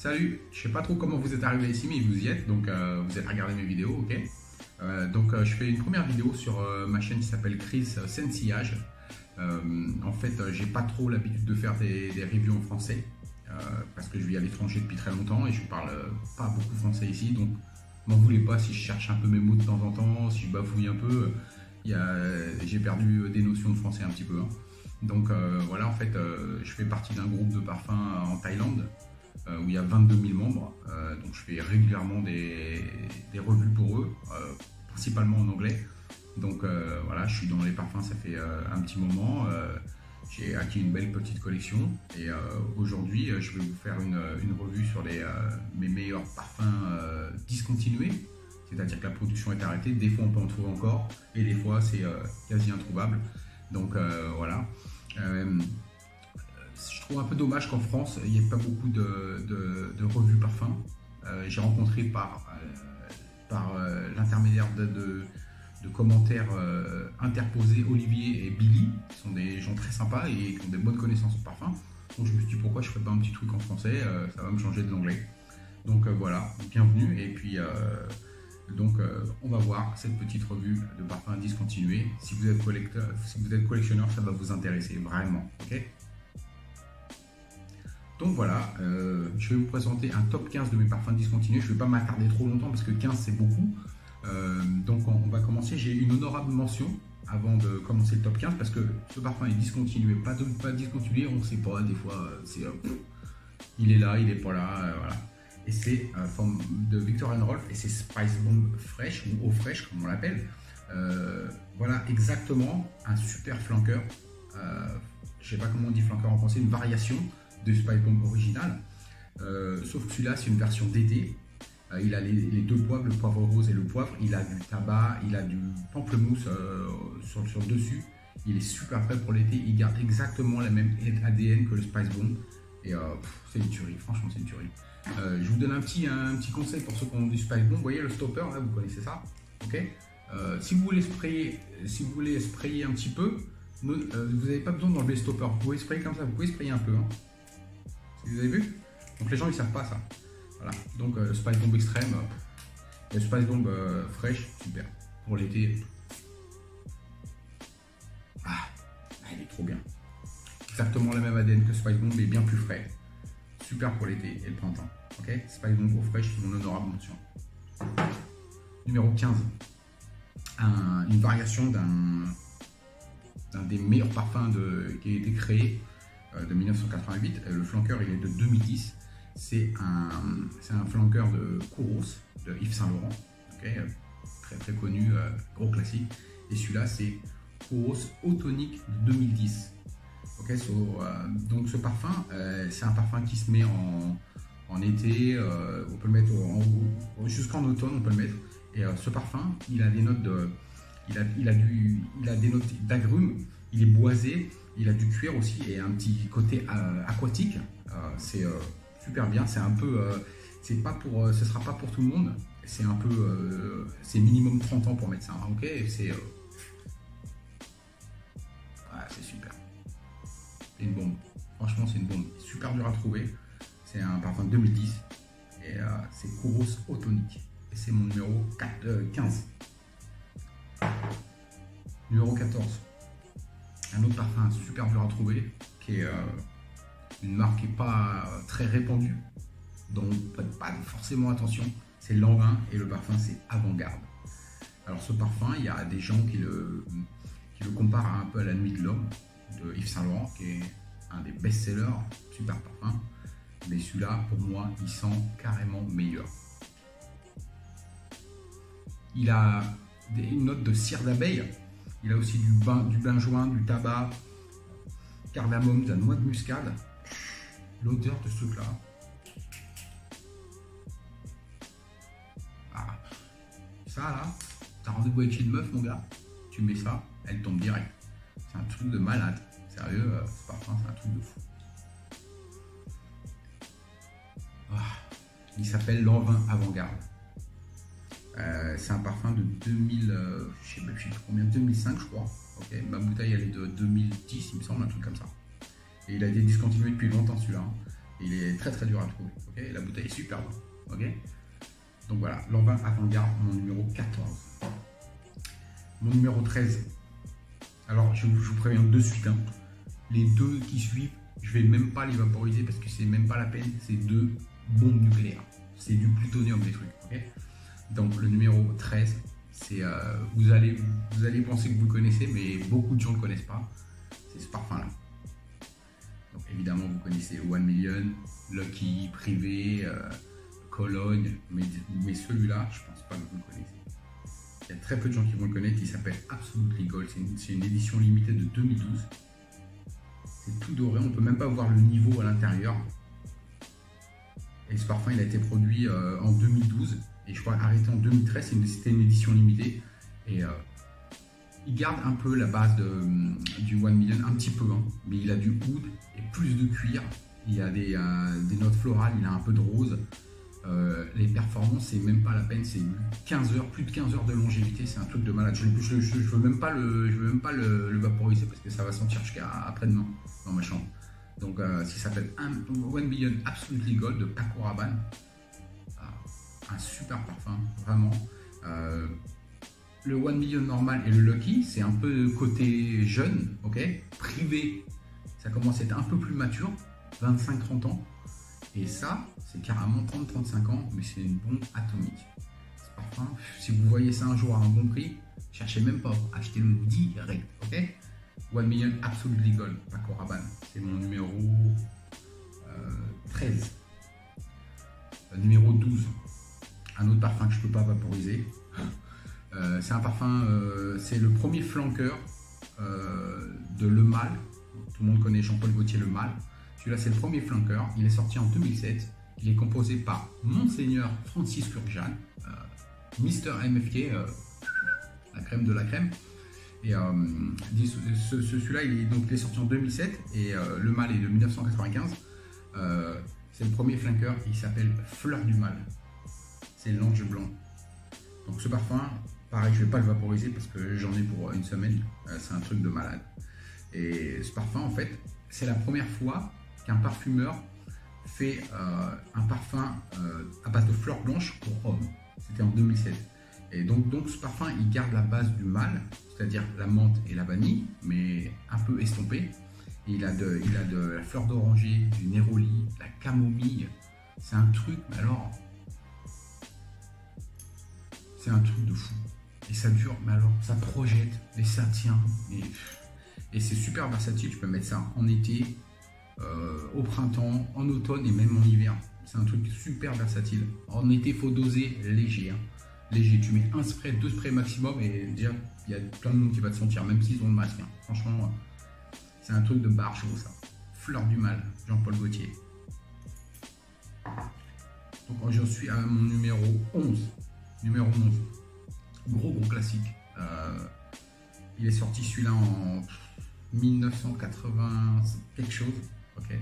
Salut, je sais pas trop comment vous êtes arrivé ici, mais vous y êtes, donc vous êtes regardé mes vidéos, ok. Je fais une première vidéo sur ma chaîne qui s'appelle Chris Sensillage. En fait, j'ai pas trop l'habitude de faire des reviews en français parce que je vis à l'étranger depuis très longtemps et je parle pas beaucoup français ici, donc m'en voulez pas si je cherche un peu mes mots de temps en temps, si je bafouille un peu. J'ai perdu des notions de français un petit peu, hein. Donc voilà, en fait, je fais partie d'un groupe de parfums en Thaïlande où il y a 22 000 membres. Donc je fais régulièrement des revues pour eux, principalement en anglais. Donc voilà, je suis dans les parfums, ça fait un petit moment. J'ai acquis une belle petite collection et aujourd'hui je vais vous faire une revue sur mes meilleurs parfums discontinués. C'est-à-dire que la production est arrêtée, des fois on peut en trouver encore et des fois c'est quasi introuvable. Donc voilà. Je trouve un peu dommage qu'en France il n'y ait pas beaucoup de revues parfums. J'ai rencontré par l'intermédiaire de commentaires interposés Olivier et Billy, qui sont des gens très sympas et qui ont des bonnes connaissances en parfum. Donc je me suis dit pourquoi je ne ferais pas un petit truc en français, ça va me changer de l'anglais. Donc voilà, bienvenue et puis on va voir cette petite revue de parfums discontinués. Si vous êtes collectionneur, ça va vous intéresser vraiment, ok. Donc voilà, je vais vous présenter un top 15 de mes parfums discontinués. Je ne vais pas m'attarder trop longtemps parce que 15 c'est beaucoup. Donc on va commencer. J'ai une honorable mention avant de commencer le top 15 parce que ce parfum est discontinué, pas discontinué, on ne sait pas, des fois il est là, il n'est pas là, voilà. Et c'est de Viktor & Rolf et c'est Spice Bomb Fresh ou Eau Fraîche comme on l'appelle. Voilà exactement un super flanqueur. Je sais pas comment on dit flanqueur en français, une variation de Spice Bomb original. Sauf que celui-là c'est une version d'été. Il a les deux poivres, le poivre rose et le poivre. Il a du tabac, il a du pamplemousse sur le dessus. Il est super frais pour l'été. Il garde exactement la même ADN que le Spice Bomb. Et c'est une tuerie, franchement c'est une tuerie. Je vous donne un petit conseil pour ceux qui ont du Spice Bomb. Vous voyez le stopper, là, vous connaissez ça, ok. Si vous voulez sprayer un petit peu, vous n'avez pas besoin d'enlever le stopper. Vous pouvez sprayer comme ça, vous pouvez sprayer un peu, hein. Vous avez vu? Donc les gens ils savent pas ça. Voilà. Donc le Spice Bomb extrême, le Spice Bomb fraîche, super. Pour l'été. Ah, il est trop bien. Exactement la même ADN que Spice Bomb, mais bien plus frais. Super pour l'été et le printemps. Ok, Spice Bomb Eau Fraîche, mon honorable mention. Numéro 15. Une variation d'un des meilleurs parfums qui a été créé de 1988. Le flanqueur il est de 2010. C'est un flanqueur de Kouros de Yves Saint Laurent. Okay, très très connu, gros classique. Et celui-là c'est Kouros Eau Tonique de 2010. Okay, donc ce parfum, c'est un parfum qui se met en été, on peut le mettre jusqu'en automne, on peut le mettre. Et ce parfum, il a des notes il a des notes d'agrumes, il est boisé, il a du cuir aussi et un petit côté aquatique. C'est super bien. C'est un peu, ce sera pas pour tout le monde. C'est un peu, c'est minimum 30 ans pour mettre ça. Hein, ok, c'est super. C'est une bombe. Franchement, c'est une bombe. Super dur à trouver. C'est un parfum de 2010 et c'est Kouros Eau Tonique. Et c'est mon numéro 15. Numéro 14. Un autre parfum super dur à trouver qui est une marque qui n'est pas très répandue, donc faites pas forcément attention. C'est Lanvin et le parfum c'est Avant-Garde. Alors ce parfum, il y a des gens qui le comparent un peu à la Nuit de l'Homme de Yves Saint Laurent, qui est un des best-sellers, super parfum. Mais celui-là, pour moi, il sent carrément meilleur. Il a une note de cire d'abeille. Il a aussi du benjoin, du tabac, cardamome, de la noix de muscade. L'odeur de ce truc-là. Ah. Ça là, t'as rendez-vous avec une meuf, mon gars. Tu mets ça, elle tombe direct. C'est un truc de malade. Sérieux, ce parfum, c'est un truc de fou. Il s'appelle Lanvin Avant-Garde. C'est un parfum de 2000, je sais plus combien, 2005 je crois. Okay. Ma bouteille elle est de 2010 il me semble, un truc comme ça. Et il a été discontinué depuis longtemps celui-là. Il est très très dur à trouver. Okay, la bouteille est super bonne. Okay, donc voilà, Lanvin Avant-Garde, mon numéro 14. Mon numéro 13. Alors je vous préviens de suite, hein, les deux qui suivent, je vais même pas les vaporiser parce que c'est même pas la peine. C'est deux bombes nucléaires. C'est du plutonium les trucs. Okay, donc le numéro 13, c'est vous allez penser que vous le connaissez, mais beaucoup de gens ne le connaissent pas. C'est ce parfum là. Donc évidemment vous connaissez One Million, Lucky, Privé, Cologne, mais celui-là je pense pas que vous le connaissez. Il y a très peu de gens qui vont le connaître. Il s'appelle Absolutely Gold. C'est une édition limitée de 2012. C'est tout doré, on peut même pas voir le niveau à l'intérieur. Et ce parfum il a été produit en 2012 et je crois arrêté en 2013. C'était une édition limitée et il garde un peu la base du One Million, un petit peu, hein, mais il a du oud et plus de cuir. Il y a des notes florales, il a un peu de rose. Les performances, c'est même pas la peine, c'est 15 heures, plus de 15 heures de longévité, c'est un truc de malade. Je veux même pas le vaporiser parce que ça va sentir jusqu'à après-demain dans ma chambre. Donc, ça s'appelle One Million Absolutely Gold de Paco Rabanne. Un super parfum, vraiment. Le One Million normal et le Lucky, c'est un peu côté jeune, ok. Privé, ça commence à être un peu plus mature, 25-30 ans. Et ça, c'est carrément 30-35 ans, mais c'est une bombe atomique. Ce parfum, si vous voyez ça un jour à un bon prix, cherchez même pas, achetez-le direct, ok. One Million Absolutely Gold, Paco Rabanne, c'est mon numéro 13. Numéro 12, un autre parfum que je ne peux pas vaporiser. C'est un parfum, c'est le premier flanqueur de Le Mal. Tout le monde connaît Jean-Paul Gaultier Le Mal. Celui-là, c'est le premier flanqueur. Il est sorti en 2007. Il est composé par Monseigneur Francis Kurkdjian, Mister MFK, la crème de la crème. Et celui-là, il est sorti en 2007 et Le Mal est de 1995. C'est le premier flanqueur. Il s'appelle Fleur du Mal. C'est l'ange blanc. Donc ce parfum, pareil, je ne vais pas le vaporiser parce que j'en ai pour une semaine. C'est un truc de malade. Et ce parfum, en fait, c'est la première fois qu'un parfumeur fait un parfum à base de fleurs blanches pour hommes. C'était en 2007. Et donc ce parfum, il garde la base du mal, c'est-à-dire la menthe et la vanille, mais un peu estompé. Et il a de la fleur d'oranger, du néroli, la camomille. C'est un truc, mais alors... C'est un truc de fou. Et ça dure, mais alors, ça projette, et ça tient. Et c'est super versatile. Tu peux mettre ça en été, au printemps, en automne et même en hiver. C'est un truc super versatile. En été, il faut doser léger. Hein. Léger. Tu mets un spray, 2 sprays maximum et déjà, il y a plein de monde qui va te sentir, même s'ils ont le masque. Hein. Franchement, c'est un truc de barre chaud, ça. Fleur du Mal, Jean-Paul Gaultier. Donc, je suis à mon numéro 11. Numéro 11, gros classique. Il est sorti celui-là en 1980 quelque chose. Ok.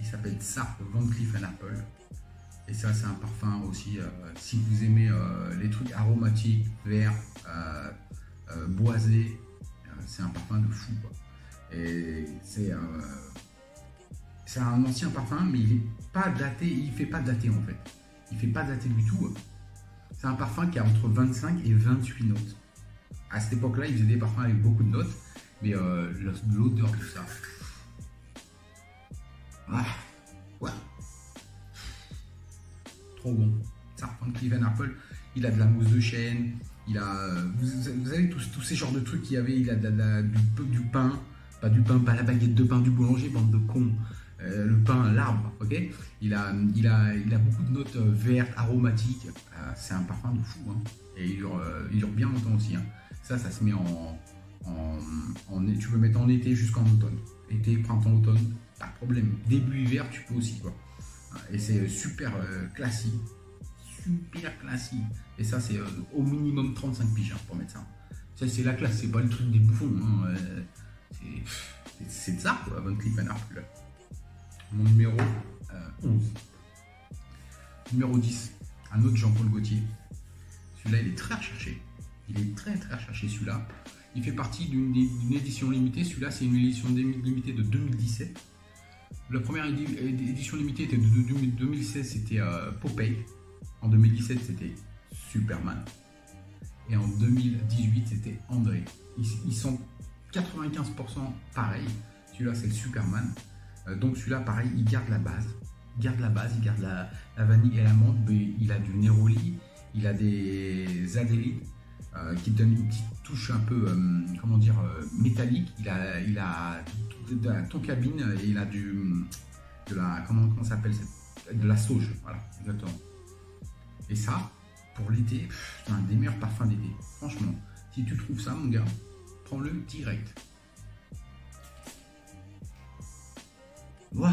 Il s'appelle Tsar Van Cleef & Arpels. Et ça, c'est un parfum aussi. Si vous aimez les trucs aromatiques, verts, boisés, c'est un parfum de fou, quoi. Et c'est un ancien parfum, mais il n'est pas daté. Il fait pas dater en fait. Il fait pas dater du tout. C'est un parfum qui a entre 25 et 28 notes. À cette époque-là, ils faisaient des parfums avec beaucoup de notes, mais l'odeur de ça. Ah, ouais. Trop bon. Ça, Van Cleef & Arpels, il a de la mousse de chêne, il a. Vous avez tous ces genres de trucs qu'il y avait, il a du pain, pas la baguette de pain du boulanger, bande de cons. Le pain, l'arbre, ok. Il a beaucoup de notes vertes, aromatiques. C'est un parfum de fou, hein. Et il dure bien longtemps aussi. Hein. Ça se met tu peux mettre en été jusqu'en automne. Été, printemps, automne, pas de problème. Début hiver, tu peux aussi, quoi. Et c'est super classique, super classique. Et ça, c'est au minimum 35 piges pour mettre ça. Ça, c'est la classe, c'est pas le truc des bouffons. Hein. C'est de ça, quoi, Van Cleef & Arpels. Mon numéro 11. Numéro 10, un autre Jean-Paul Gaultier. Celui-là, il est très recherché. Il est très recherché, celui-là. Il fait partie d'une édition limitée. Celui-là, c'est une édition limitée de 2017. La première édition limitée était de 2016, c'était Popeye. En 2017, c'était Superman. Et en 2018, c'était André. Ils sont 95% pareils. Celui-là, c'est le Superman. Donc celui-là, pareil, il garde la base. Il garde la vanille et la menthe. Mais il a du Neroli, il a des adélites qui donnent une petite touche un peu, comment dire, métallique. Il a de la toncabine et il a de la, comment ça s'appelle, de la sauge. Voilà, exactement. Et ça, pour l'été, c'est un des meilleurs parfums d'été. Franchement, si tu trouves ça, mon gars, prends-le direct. Wow.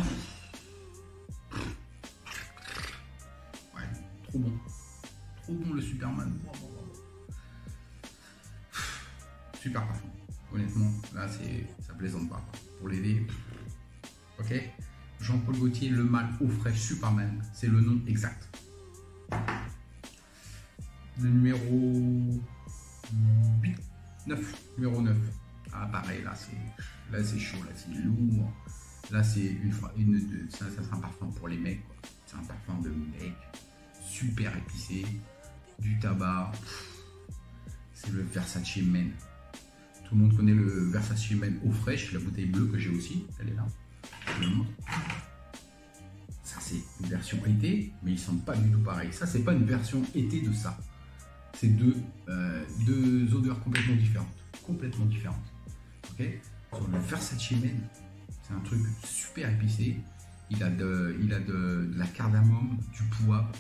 Ouais, trop bon. Trop bon le Superman. Super parfum. Honnêtement, là, ça plaisante pas. Pour l'été, ok. Jean-Paul Gaultier, le mâle eau fraîche Superman, c'est le nom exact. Le numéro 8, 9, numéro 9. Ah pareil, là c'est chaud, là c'est lourd. Là c'est ça c'est un parfum pour les mecs. C'est un parfum de mec, super épicé, du tabac. C'est le Versace Men. Tout le monde connaît le Versace Men eau fraîche, la bouteille bleue que j'ai aussi, elle est là. Je le montre. Ça c'est une version été, mais ils sont pas du tout pareils. Ça c'est pas une version été de ça. C'est deux odeurs complètement différentes. Ok. Sur le Versace Men, c'est un truc super épicé. Il a de la cardamome, du poivre,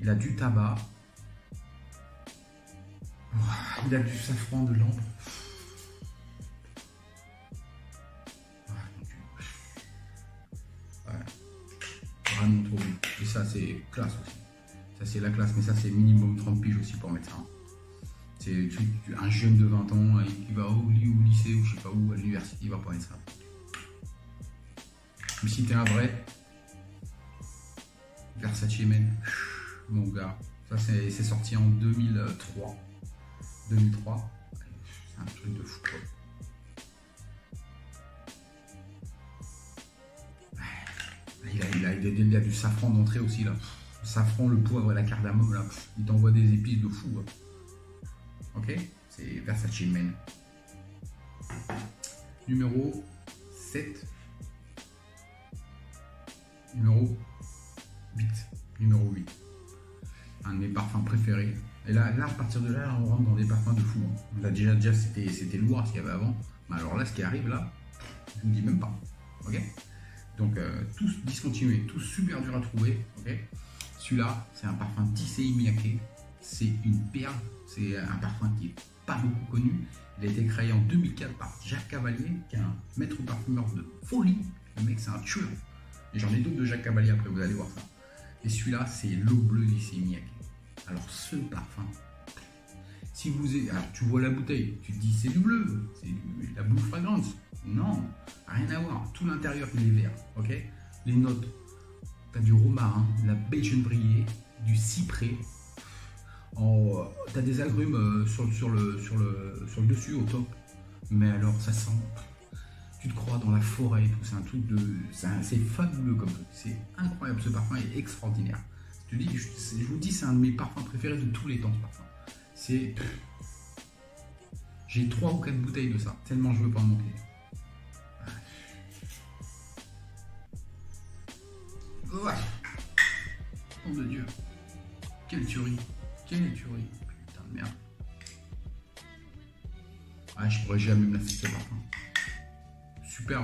il a du tabac, il a du safran, de l'ambre. Vraiment trop bon. Et ça c'est classe aussi. Ça c'est la classe, mais ça c'est minimum 30 piges aussi pour mettre ça. C'est un jeune de 20 ans qui va au lycée ou je sais pas où, à l'université, il va pas mettre ça. Mais si t'es un vrai Versace Men, mon gars, ça c'est sorti en 2003. 2003, c'est un truc de fou quoi. Il a du safran d'entrée aussi là. Le safran, le poivre et la cardamome là. Il t'envoie des épices de fou. Hein. Ok, c'est Versace Men. Numéro 7. Numéro 8. Numéro 8. Un de mes parfums préférés. Et là, à partir de là, on rentre dans des parfums de fou. Hein. Là, déjà c'était lourd ce qu'il y avait avant. Mais alors là, ce qui arrive là, je ne dis même pas. Ok. Donc tous discontinués, tous super durs à trouver. Okay, celui-là, c'est un parfum Issey Miyake. C'est une perle. C'est un parfum qui n'est pas beaucoup connu. Il a été créé en 2004 par Jacques Cavalier, qui est un maître parfumeur de folie. Le mec, c'est un tueur. Et j'en ai d'autres de Jacques Cavalier après, vous allez voir ça. Et celui-là, c'est l'eau bleue d'Issey Miyake. Alors ce parfum, si vous alors, tu vois la bouteille, tu te dis c'est du bleu, c'est la Blue Fragrance. Non, rien à voir. Tout l'intérieur il est vert, ok. Les notes, tu as du romarin, de la Belgian brillée, du cyprès. Tu as des agrumes sur le dessus au top. Mais alors ça sent, tu te crois dans la forêt et tout. C'est un truc de, c'est fabuleux comme truc. C'est incroyable, ce parfum est extraordinaire. Je vous dis, c'est un de mes parfums préférés de tous les temps ce parfum. C'est, j'ai 3 ou 4 bouteilles de ça, tellement je veux pas en manquer. Ouais. Oh de Dieu. Quelle tuerie. Quelle tuerie. Putain de merde. Ah, je pourrais jamais me lasser de ce parfum. Super.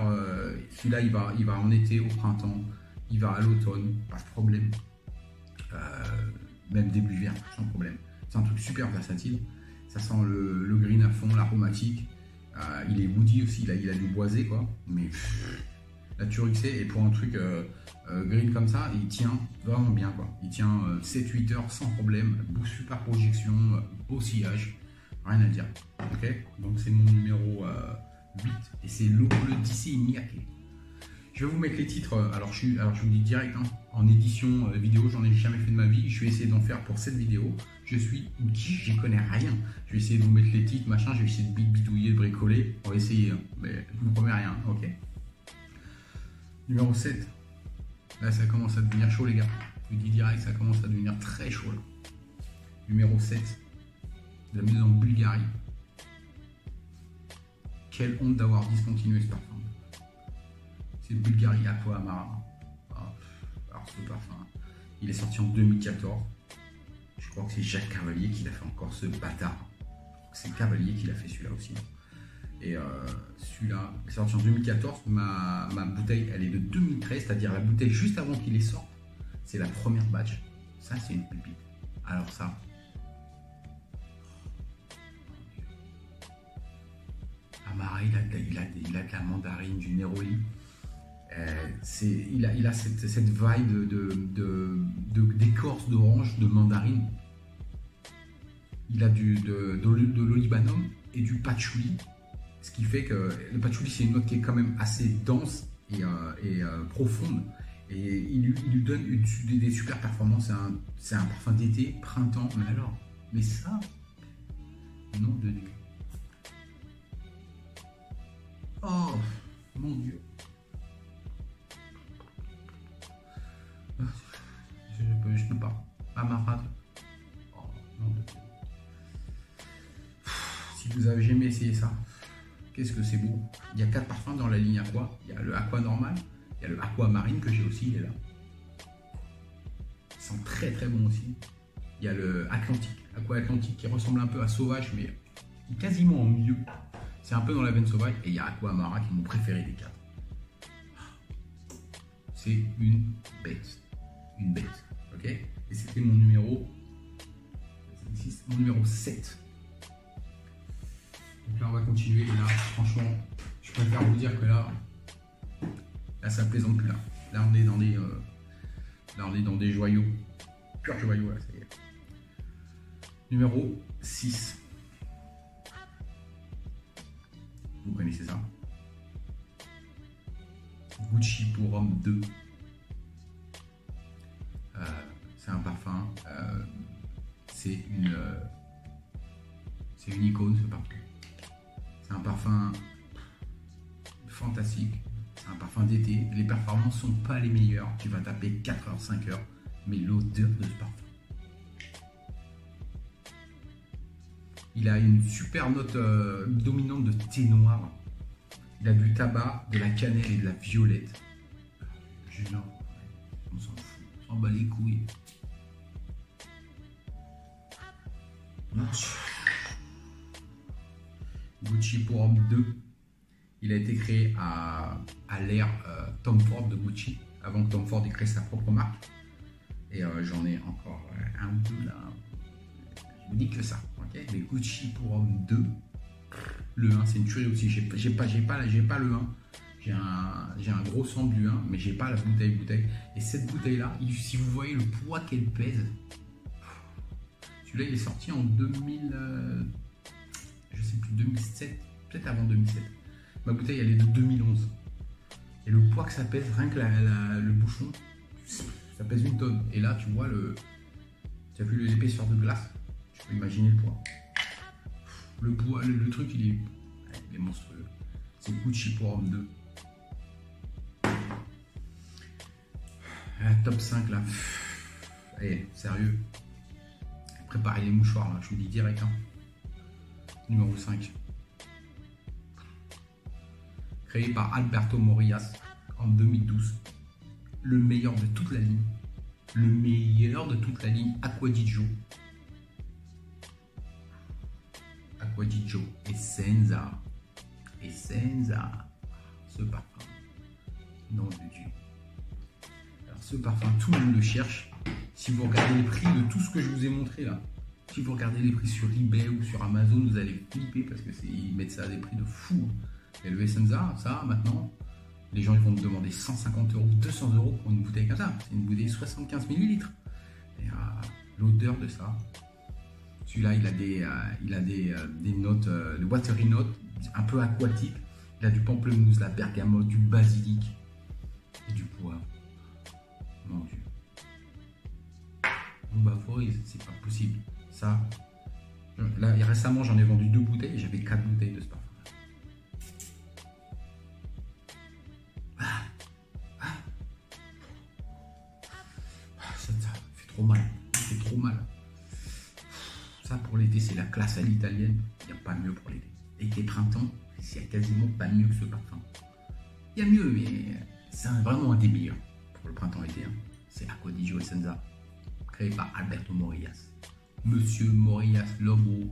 Celui-là, il va en été, au printemps. Il va à l'automne. Pas de problème. Même début hiver, sans problème. C'est un truc super versatile. Ça sent le green à fond, l'aromatique. Il est woody aussi. Il a du boisé, quoi. Mais la tuerie que c'est. Et pour un truc green comme ça, il tient vraiment bien, quoi. Il tient 7-8 heures sans problème. Super projection, beau sillage. Rien à dire. Ok. Donc c'est mon numéro 8. Et c'est l'eau bleue d'Issey Miyake. Je vais vous mettre les titres. Alors je vous dis direct, hein, en édition vidéo, j'en ai jamais fait de ma vie. Je vais essayer d'en faire pour cette vidéo. Je suis une quiche, j'y connais rien. Je vais essayer de vous mettre les titres, machin, je vais essayer de bidouiller, de bricoler. On va essayer, hein. Mais je vous promets rien, ok. Numéro 7. Là, ça commence à devenir chaud, les gars. Je vous dis direct, ça commence à devenir très chaud, là. Numéro 7. De la maison Bulgari. Quelle honte d'avoir discontinué ce parfum. C'est Bulgari Aqua Amara. Alors, ce parfum, il est sorti en 2014. Je crois que c'est Jacques Cavalier qui l'a fait encore, ce bâtard. C'est Cavalier qui l'a fait celui-là aussi. Et celui-là, il est sorti en 2014. Ma bouteille, elle est de 2013, c'est-à-dire la bouteille juste avant qu'il les sorte. C'est la première batch. Ça, c'est une pépite. Alors ça. Amara, il a de la mandarine, du Neroli. Il a cette vibe d'écorce d'orange, de mandarine. Il a de l'olibanum et du patchouli. Ce qui fait que le patchouli, c'est une note qui est quand même assez dense et profonde. Et il lui donne des super performances. C'est un parfum d'été, printemps. Mais alors, mais ça, nom de Dieu. Oh, mon Dieu. Je peux pas. Amara. Oh, non de Dieu. Si vous avez jamais essayé ça, qu'est-ce que c'est beau. Il y a 4 parfums dans la ligne Aqua. Il y a le Aqua normal, il y a le Aqua Marine que j'ai aussi, il est là. Il sent très très bon aussi. Il y a le Atlantique, Aqua Atlantique qui ressemble un peu à Sauvage, mais quasiment en mieux. C'est un peu dans la veine Sauvage. Et il y a Aqua Amara qui est mon préféré des 4. C'est une bête. Une bête. Ok. Et c'était mon numéro 7. Donc là, on va continuer. Et là, franchement, je préfère vous dire que là, ça plaisante plus là. Là, on est dans des joyaux. Pur joyaux, là, ça y est. Numéro 6. Vous connaissez ça? Gucci pour homme 2. C'est un parfum. C'est une icône, ce parfum. C'est un parfum fantastique. C'est un parfum d'été. Les performances sont pas les meilleures. Tu vas taper 4 heures, 5 heures. Mais l'odeur de ce parfum. Il a une super note dominante de thé noir. Il a du tabac, de la cannelle et de la violette. Genre, on s'en fout. On s'en bat les couilles. Gucci pour homme 2. Il a été créé à l'ère Tom Ford de Gucci, avant que Tom Ford ait créé sa propre marque. Et j'en ai encore un ou deux là. Je vous dis que ça. Okay, mais Gucci pour homme 2. Le 1, c'est une tuerie aussi. J'ai pas le 1. J'ai un gros sample du 1, mais j'ai pas la bouteille. Et cette bouteille-là, si vous voyez le poids qu'elle pèse, celui-là, il est sorti en 2000, je sais plus, 2007, peut-être avant 2007. Ma bouteille, elle est de 2011. Et le poids que ça pèse, rien que le bouchon, ça pèse 1 tonne. Et là, tu vois, tu as vu l'épaisseur de glace, tu peux imaginer le poids. Le poids, le truc, il est monstrueux. C'est Gucci pour homme 2. Top 5 là. Allez, sérieux. Préparez les mouchoirs là, je vous dis direct. Hein. Numéro 5. Créé par Alberto Morillas en 2012. Le meilleur de toute la ligne. Le meilleur de toute la ligne Acqua di Gio. Acqua di Gio Essenza. Ce parfum. Nom de Dieu. Alors ce parfum, tout le monde le cherche. Si vous regardez les prix de tout ce que je vous ai montré là, si vous regardez les prix sur eBay ou sur Amazon, vous allez flipper parce que ils mettent ça à des prix de fou. Et le Essenza, ça maintenant, les gens ils vont me demander 150 €, 200 € pour une bouteille comme ça. C'est une bouteille 75 ml. Et l'odeur de ça. Celui-là, il a des notes, de watery notes, un peu aquatiques. Il a du pamplemousse, la bergamote, du basilic et du poivre. Mon Dieu. Bon bah c'est pas possible. Ça, là, récemment, j'en ai vendu 2 bouteilles et j'avais 4 bouteilles de ce parfum. Ça fait trop mal. Ça fait trop mal. Ça, pour l'été, c'est la classe à l'italienne. Il n'y a pas mieux pour l'été. Été, printemps, il n'y a quasiment pas mieux que ce parfum. Il y a mieux, mais c'est vraiment un des meilleurs pour le printemps-été. Hein. C'est Acqua di Gio Essenza, créé par Alberto Morillas. Monsieur Morillas, logo,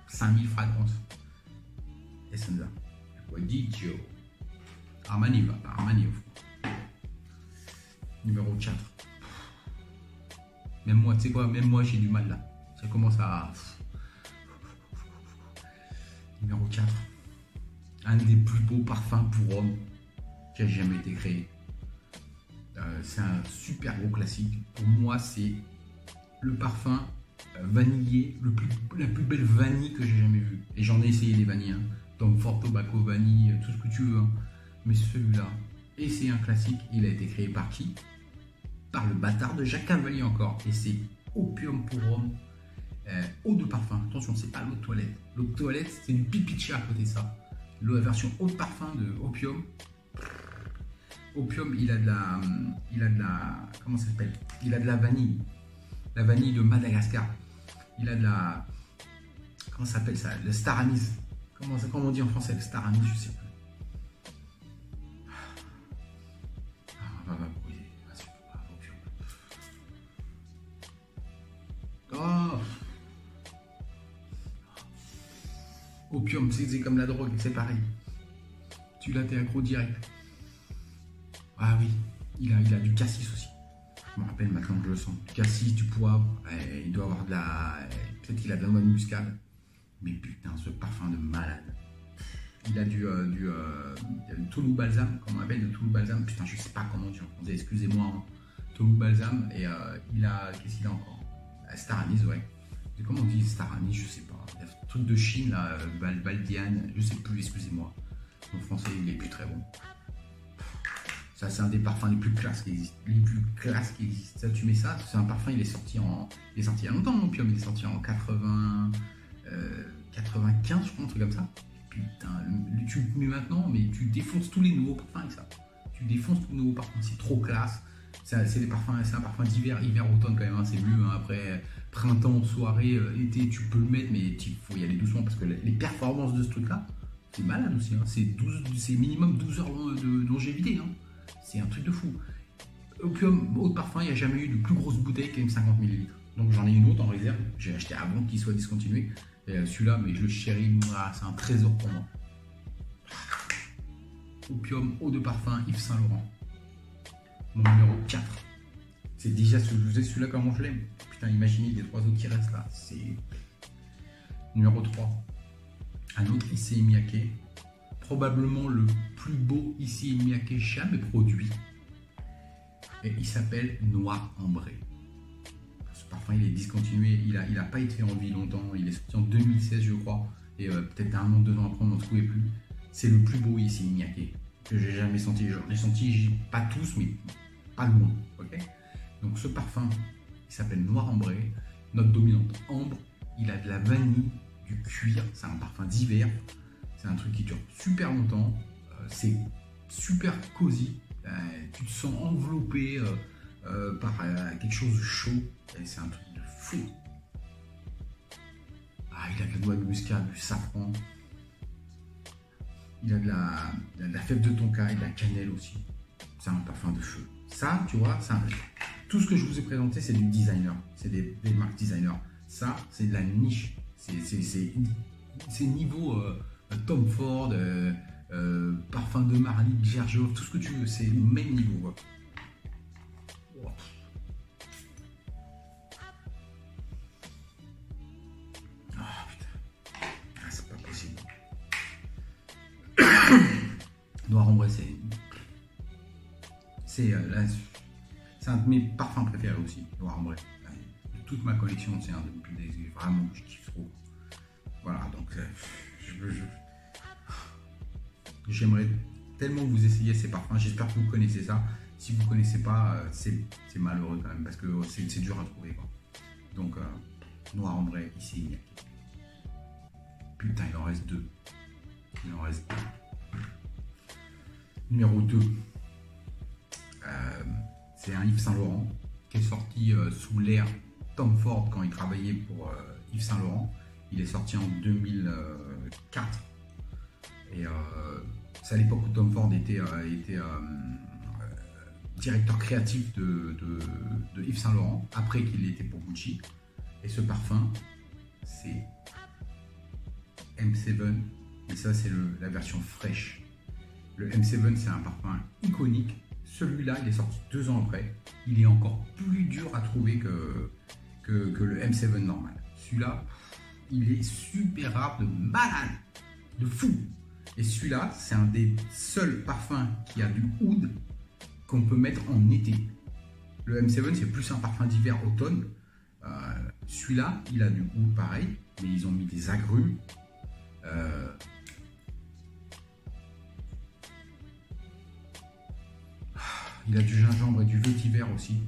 5000 fragrances. Essenza. Acqua di Gio. Armani, va pas Armani au fond. Numéro 4. Même moi, tu sais quoi, même moi j'ai du mal là. Ça commence à... Numéro 4. Un des plus beaux parfums pour hommes qui a jamais été créé. C'est un super gros classique. Pour moi, c'est le parfum vanillé, la plus belle vanille que j'ai jamais vue. Et j'en ai essayé des vanilles. Hein. Tom Ford Tobacco vanille, tout ce que tu veux. Hein. Mais celui-là, et c'est un classique, il a été créé par qui? Par le bâtard de Jacques Cavalli encore. Et c'est Opium pour homme. Eau de parfum. Attention, c'est pas l'eau de toilette. L'eau de toilette, c'est du pipi de chat à côté de ça. La version eau de parfum de Opium. Opium, il a de la, comment ça s'appelle? Il a de la vanille. La vanille de Madagascar. Il a de la, comment ça s'appelle ça? Le star anise. Comment on dit en français? Le star anise, je sais plus. Va brûler. Oh! Opium, c'est comme la drogue, c'est pareil. Tu l'as, t'es accro direct. Ah oui, il a du cassis aussi. Je me rappelle maintenant que je le sens. Du cassis, du poivre, il doit avoir de la... Peut-être qu'il a de la noix de muscade. Mais putain, ce parfum de malade. Il a du Toulouse Balsam, comme on appelle le Toulouse Balsam. Putain, je sais pas comment dire en français, excusez-moi. Hein. Toulouse Balsam, et il a... Qu'est-ce qu'il a encore? Star Anise, ouais. Et comment on dit Star Anise, je sais pas. Le truc de Chine, là, Valdiane, je sais plus, excusez-moi. Mon français, il est plus très bon. Ça, c'est un des parfums les plus classes qui existent. Les plus classes qui existent. Ça, tu mets ça, c'est un parfum, il est sorti il y a longtemps, mon Opium, il est sorti en 95, je crois, un truc comme ça. Putain, tu le mets maintenant, mais tu défonces tous les nouveaux parfums avec ça. Tu défonces tous les nouveaux parfums, c'est trop classe. C'est un parfum d'hiver, hiver-automne quand même, hein, c'est mieux. Hein. Après, printemps, soirée, été, tu peux le mettre, mais il faut y aller doucement parce que les performances de ce truc-là, c'est malade aussi. Hein. C'est minimum 12 heures de longévité. Hein. C'est un truc de fou. Opium, eau de parfum, il n'y a jamais eu de plus grosse bouteille qu'une 50 ml. Donc j'en ai une autre en réserve. J'ai acheté avant qu'il soit discontinué. Celui-là, mais je le chéris, c'est un trésor pour moi. Opium, eau de parfum, Yves Saint Laurent. Mon numéro 4. C'est déjà celui-là comment je l'aime. Putain, imaginez les 3 autres qui restent là. C'est numéro 3. Un autre Issey Miyake. Probablement le plus beau Issey Miyake jamais produit. Et il s'appelle Noir Ambré. Ce parfum, il est discontinué. Il a pas été en vie longtemps. Il est sorti en 2016, je crois. Et peut-être 1 an, 2 ans après, on n'en trouvait plus. C'est le plus beau Issey Miyake que j'ai jamais senti. J'en ai senti, pas tous, mais pas loin. Okay, donc ce parfum, il s'appelle Noir Ambré. Note dominante ambre. Il a de la vanille, du cuir. C'est un parfum d'hiver. C'est un truc qui dure super longtemps. C'est super cosy. Tu te sens enveloppé par quelque chose de chaud. C'est un truc de fou. Ah, il a de la noix de muscade, du safran. Il a de la fève de tonka et de la cannelle aussi. C'est un parfum de feu. Ça, tu vois, tout ce que je vous ai présenté, c'est du designer. C'est des marques designer. Ça, c'est de la niche. C'est niveau Tom Ford, parfum de Marly, Gergioff, tout ce que tu veux. C'est le même niveau. Wow. Oh putain. Ah, c'est pas possible. Noir Ambré, c'est un de mes parfums préférés aussi, Noir Ambré. Toute ma collection, c'est un des vraiment que je kiffe trop. Voilà, donc j'aimerais tellement que vous essayiez ces parfums. J'espère que vous connaissez ça. Si vous ne connaissez pas, c'est malheureux quand même parce que c'est dur à trouver, quoi. Donc Noir ambré, il s'est ignaqué. Putain, il en reste 2. Il en reste 2. Numéro 2. C'est un Yves Saint Laurent qui est sorti sous l'ère Tom Ford quand il travaillait pour Yves Saint Laurent. Il est sorti en 2004. Et c'est à l'époque où Tom Ford était directeur créatif de Yves Saint Laurent, après qu'il était pour Gucci. Et ce parfum, c'est M7, et ça c'est la version fraîche. Le M7, c'est un parfum iconique. Celui-là, il est sorti 2 ans après. Il est encore plus dur à trouver que le M7 normal. Celui-là, il est super rare de malade, de fou. Et celui-là, c'est un des seuls parfums qui a du oud qu'on peut mettre en été. Le M7, c'est plus un parfum d'hiver automne. Celui-là, il a du oud pareil, mais ils ont mis des agrumes. Il a du gingembre et du vétiver aussi.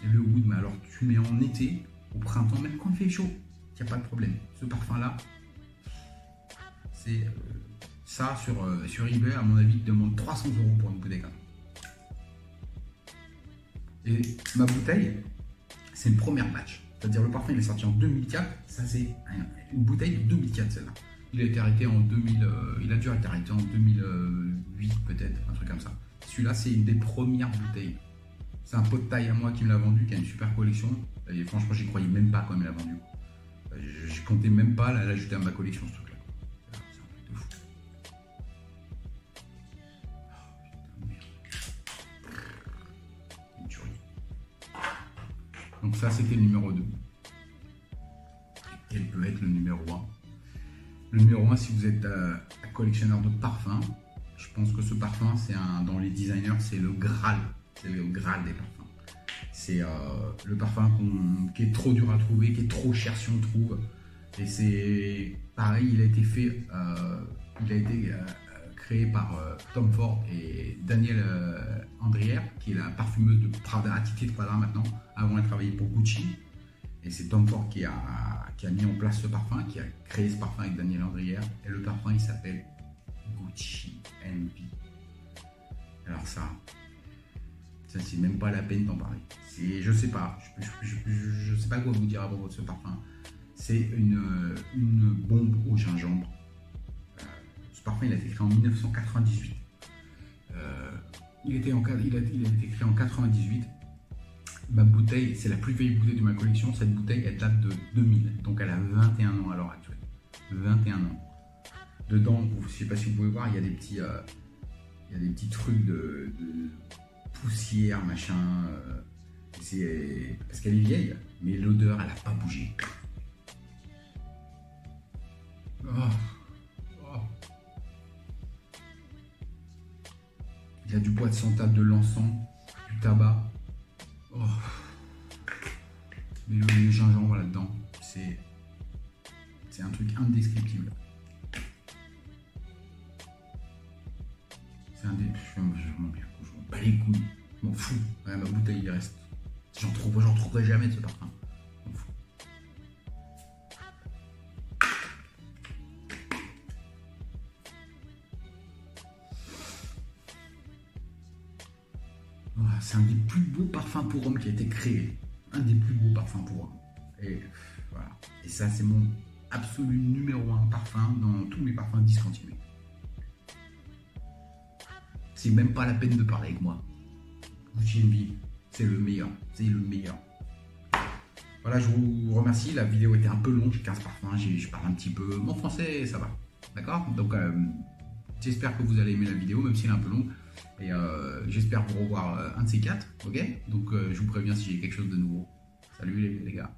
Et le oud, mais alors tu mets en été, au printemps, même quand il fait chaud, il n'y a pas de problème. Ce parfum-là, c'est ça sur eBay, à mon avis, il demande 300 € pour une bouteille. Et ma bouteille, c'est une première batch. C'est-à-dire le parfum, il est sorti en 2004. Ça, c'est une bouteille de 2004, celle-là. Il a été arrêté en 2000. Il a dû être arrêté en 2008, peut-être, un truc comme ça. Celui-là, c'est une des premières bouteilles. C'est un pote de taille à moi qui me l'a vendu, qui a une super collection. Et franchement, j'y croyais même pas quand il me l'a vendu. Je comptais même pas l'ajouter à ma collection, ce truc-là. C'est un truc de fou. Oh, putain, merde. Une tuerie. Donc ça, c'était le numéro 2. Quel peut être le numéro 1? Le numéro 1, si vous êtes un collectionneur de parfums, je pense que ce parfum, dans les designers, c'est le Graal. C'est le Graal des parfums. C'est le parfum qui est trop dur à trouver, qui est trop cher si on le trouve. Et c'est pareil, il a été créé par Tom Ford et Danielle Andrière, qui est la parfumeuse de Prada, Attiqué de Prada maintenant. Avant, elle travaillait pour Gucci. Et c'est Tom Ford qui a mis en place ce parfum, qui a créé ce parfum avec Danielle Andrière. Et le parfum, il s'appelle Gucci Envy. Alors ça c'est même pas la peine d'en parler. Je sais pas, je sais pas quoi vous dire à propos de ce parfum. C'est une bombe au gingembre. Ce parfum, il a été créé en 1998. Il a été créé en 98. Ma bouteille, c'est la plus vieille bouteille de ma collection. Cette bouteille, elle date de 2000. Donc elle a 21 ans à l'heure actuelle. 21 ans. Dedans, je ne sais pas si vous pouvez voir, il y a des petits trucs de poussière, machin. Parce qu'elle est vieille, mais l'odeur, elle n'a pas bougé. Il y a du bois de santal, de l'encens, du tabac. Mais le gingembre là-dedans, c'est un truc indescriptible. C'est je m'en bats les couilles, je m'en fous. Ouais, ma bouteille, il reste. J'en trouverai jamais de ce parfum. Je m'en fous. C'est un des plus beaux parfums pour homme qui a été créé. Un des plus beaux parfums pour homme. Et voilà. Et ça, c'est mon absolu numéro 1 parfum dans tous mes parfums discontinués. C'est même pas la peine de parler avec moi. Gucci Envy, c'est le meilleur. C'est le meilleur. Voilà, je vous remercie. La vidéo était un peu longue, j'ai 15 parfums, je parle un petit peu. Mon français, ça va. D'accord? Donc, j'espère que vous allez aimer la vidéo, même si elle est un peu longue. Et j'espère vous revoir un de ces 4. Ok? Donc, je vous préviens si j'ai quelque chose de nouveau. Salut les gars.